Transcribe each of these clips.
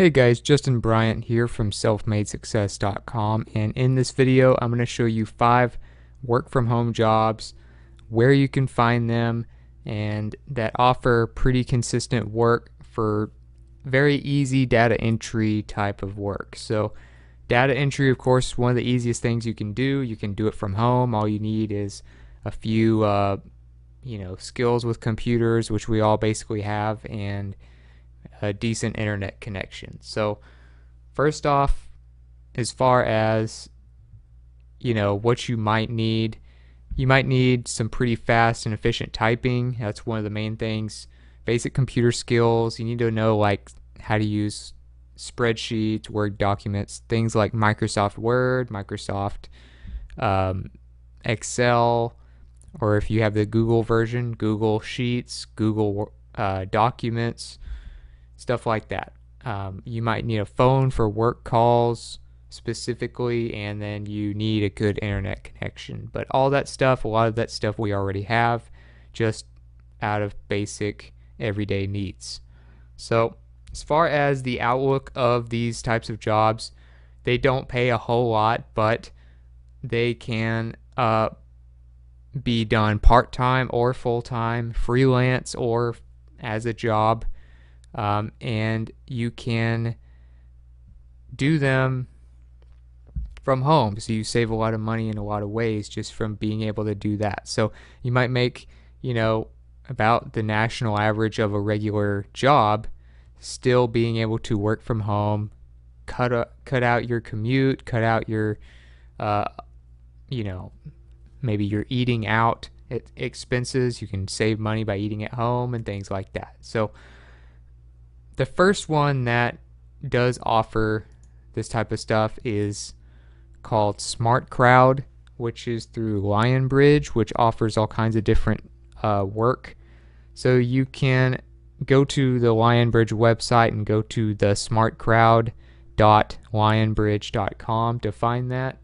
Hey guys, Justin Bryant here from selfmadesuccess.com, and in this video I'm going to show you 5 work from home jobs, where you can find them, and that offer pretty consistent work for very easy data entry type of work. So data entry, of course, one of the easiest things you can do. You can do it from home. All you need is a few skills with computers, which we all basically have, and a decent internet connection. So first off, as far as what you might need some pretty fast and efficient typing. That's one of the main things. Basic computer skills. You need to know like how to use spreadsheets, Word documents, things like Microsoft Word, Microsoft Excel, or if you have the Google version, Google Sheets, Google Documents, stuff like that. You might need a phone for work calls specifically, and then you need a good internet connection. But all that stuff, a lot of that stuff we already have, just out of basic everyday needs. So as far as the outlook of these types of jobs, they don't pay a whole lot, but they can be done part-time or full-time, freelance or as a job. And you can do them from home, so you save a lot of money in a lot of ways just from being able to do that. So you might make about the national average of a regular job, still being able to work from home, cut out your commute, cut out your maybe your eating out expenses. You can save money by eating at home and things like that. So the first one that does offer this type of stuff is called SmartCrowd, which is through Lionbridge, which offers all kinds of different work. So you can go to the Lionbridge website and go to the smartcrowd.lionbridge.com to find that.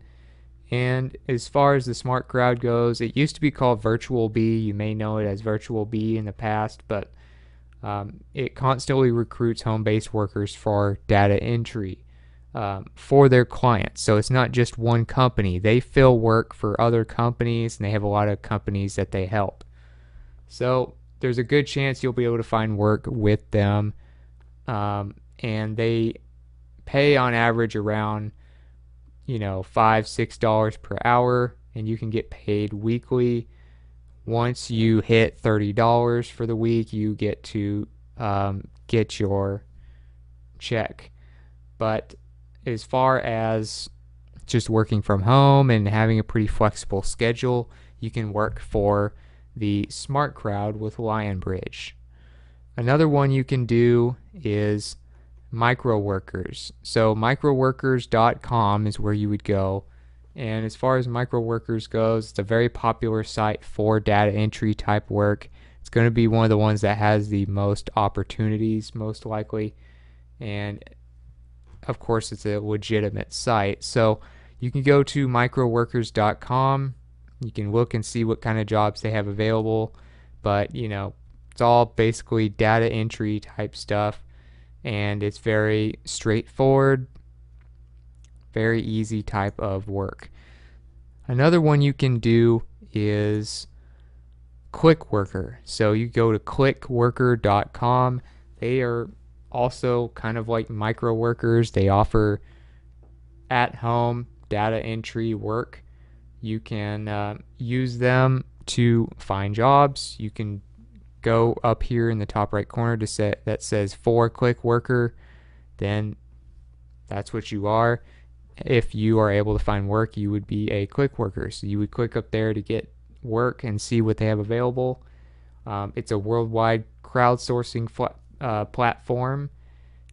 And as far as the SmartCrowd goes, it used to be called Virtual Bee. You may know it as Virtual Bee in the past, but it constantly recruits home-based workers for data entry for their clients. So it's not just one company. They fill work for other companies, and they have a lot of companies that they help. So there's a good chance you'll be able to find work with them. And they pay on average around $5-6 per hour, and you can get paid weekly. Once you hit $30 for the week, you get to get your check. But as far as just working from home and having a pretty flexible schedule, you can work for the SmartCrowd with Lionbridge. Another one you can do is MicroWorkers. So microworkers.com is where you would go. And as far as MicroWorkers goes, it's a very popular site for data entry type work. It's going to be one of the ones that has the most opportunities, most likely. And of course, it's a legitimate site. So you can go to microworkers.com. You can look and see what kind of jobs they have available. But, it's all basically data entry type stuff. And it's very straightforward, very easy type of work. Another one you can do is ClickWorker. So you go to clickworker.com. They are also kind of like MicroWorkers. They offer at-home data entry work. You can use them to find jobs. You can go up here in the top right corner that says for ClickWorker. Then that's what you are. If you are able to find work, you would be a ClickWorker. So you would click up there to get work and see what they have available. It's a worldwide crowdsourcing platform,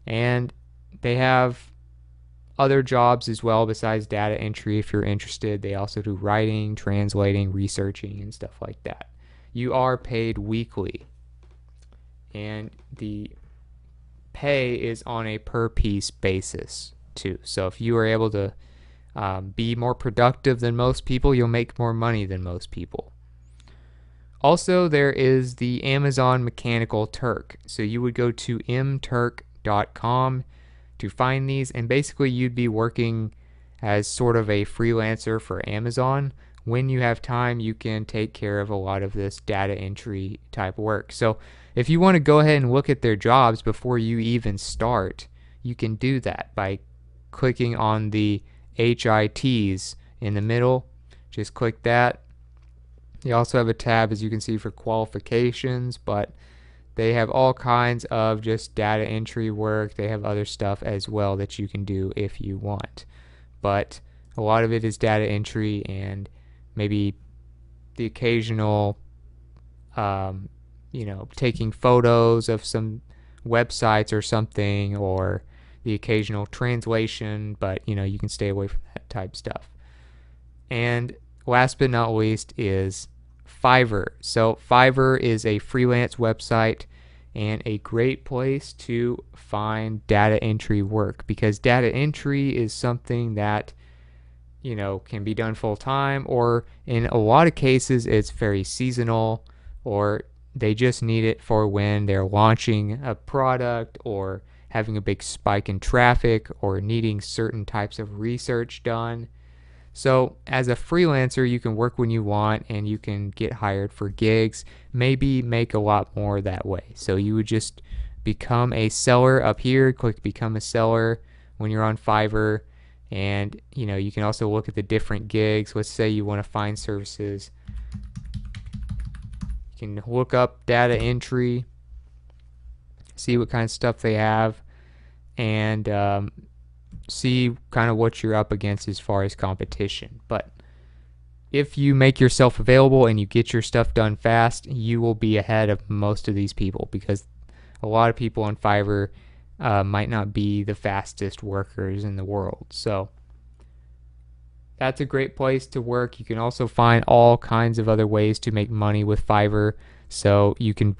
and they have other jobs as well besides data entry if you're interested. They also do writing, translating, researching, and stuff like that. You are paid weekly, and the pay is on a per piece basis too. So if you are able to be more productive than most people, you'll make more money than most people. Also, there is the Amazon Mechanical Turk. So you would go to mturk.com to find these, and basically you'd be working as sort of a freelancer for Amazon. When you have time, you can take care of a lot of this data entry type work. So if you want to go ahead and look at their jobs before you even start, you can do that by clicking on the HITs in the middle. Just click that. You also have a tab, as you can see, for qualifications, but they have all kinds of just data entry work. They have other stuff as well that you can do if you want. But a lot of it is data entry and maybe the occasional, taking photos of some websites or something, or the occasional translation, but, you can stay away from that type stuff. And last but not least is Fiverr. So Fiverr is a freelance website and a great place to find data entry work, because data entry is something that can be done full time, or in a lot of cases it's very seasonal, or they just need it for when they're launching a product, or having a big spike in traffic, or needing certain types of research done. So as a freelancer, you can work when you want, and you can get hired for gigs, maybe make a lot more that way. So you would just become a seller up here, click become a seller when you're on Fiverr, and you can also look at the different gigs. Let's say you want to find services. You can look up data entry, see what kind of stuff they have, and see kind of what you're up against as far as competition. But if you make yourself available and you get your stuff done fast, you will be ahead of most of these people, because a lot of people on Fiverr might not be the fastest workers in the world. So that's a great place to work. You can also find all kinds of other ways to make money with Fiverr. So you can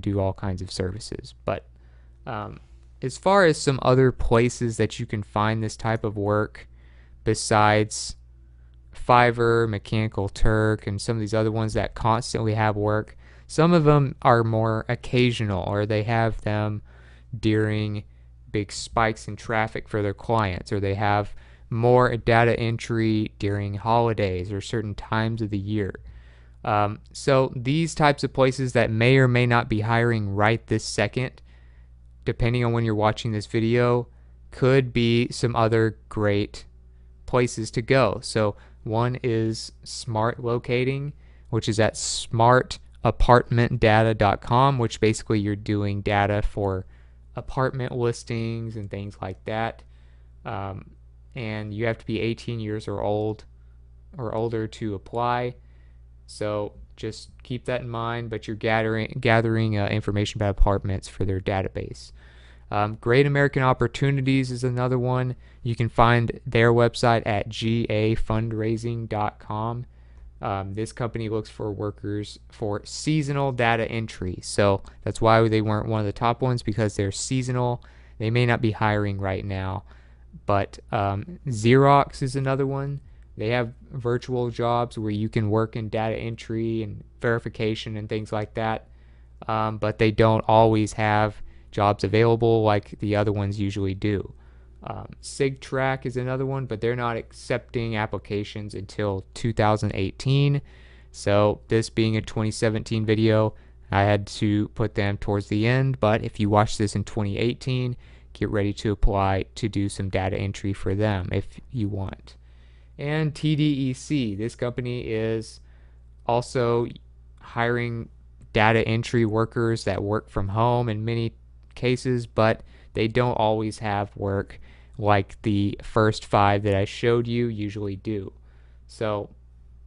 do all kinds of services. But as far as some other places that you can find this type of work besides Fiverr, Mechanical Turk, and some of these other ones that constantly have work, some of them are more occasional, or they have them during big spikes in traffic for their clients, or they have more data entry during holidays or certain times of the year. So these types of places that may or may not be hiring right this second, depending on when you're watching this video, could be some other great places to go. So one is Smart Locating, which is at smartapartmentdata.com, which basically you're doing data for apartment listings and things like that. And you have to be 18 years or older to apply. So just keep that in mind, but you're gathering information about apartments for their database. Great American Opportunities is another one. You can find their website at gafundraising.com. This company looks for workers for seasonal data entry. So that's why they weren't one of the top ones, because they're seasonal. They may not be hiring right now. But Xerox is another one. They have virtual jobs where you can work in data entry and verification and things like that. But they don't always have jobs available like the other ones usually do. SigTrack is another one, but they're not accepting applications until 2018. So this being a 2017 video, I had to put them towards the end. But if you watch this in 2018, get ready to apply to do some data entry for them if you want. And TDEC, this company is also hiring data entry workers that work from home in many cases, but they don't always have work like the first 5 that I showed you usually do. So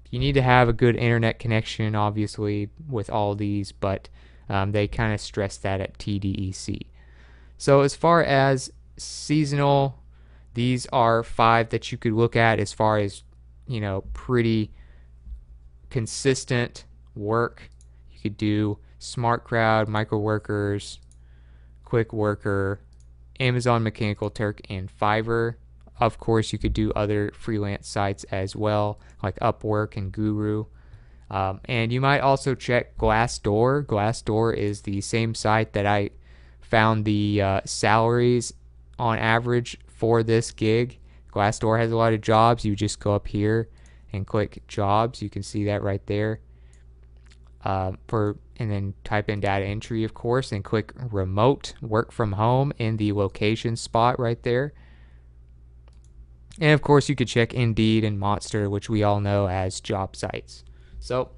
you need to have a good internet connection, obviously, with all these, but they kind of stress that at TDEC. So as far as seasonal, these are 5 that you could look at as far as, pretty consistent work. You could do SmartCrowd, MicroWorkers, QuickWorker, Amazon Mechanical Turk, and Fiverr. Of course, you could do other freelance sites as well, like Upwork and Guru. And you might also check Glassdoor. Glassdoor is the same site that I found the salaries on average for this gig. Glassdoor has a lot of jobs. You just go up here and click jobs. You can see that right there. And then type in data entry, of course, and click remote work from home in the location spot right there. And of course, you could check Indeed and Monster, which we all know as job sites. So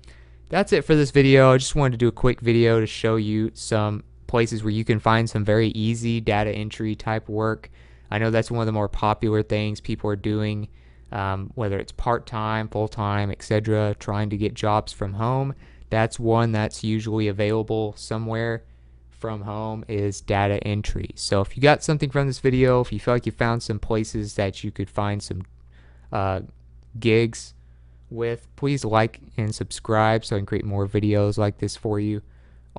that's it for this video. I just wanted to do a quick video to show you some places where you can find some very easy data entry type work. I know that's one of the more popular things people are doing, whether it's part-time, full-time, etc., trying to get jobs from home. That's one that's usually available somewhere from home, is data entry. So if you got something from this video, if you feel like you found some places that you could find some gigs with, please like and subscribe so I can create more videos like this for you.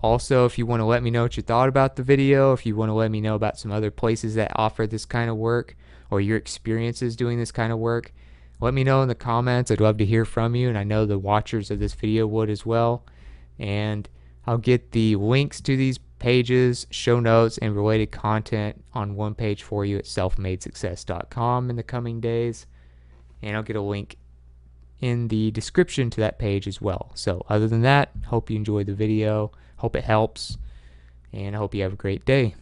Also, if you want to let me know what you thought about the video, if you want to let me know about some other places that offer this kind of work or your experiences doing this kind of work, let me know in the comments. I'd love to hear from you, and I know the watchers of this video would as well. And I'll get the links to these pages, show notes, and related content on one page for you at selfmadesuccess.com in the coming days. And I'll get a link in the description to that page as well. So other than that, hope you enjoyed the video, hope it helps, and I hope you have a great day.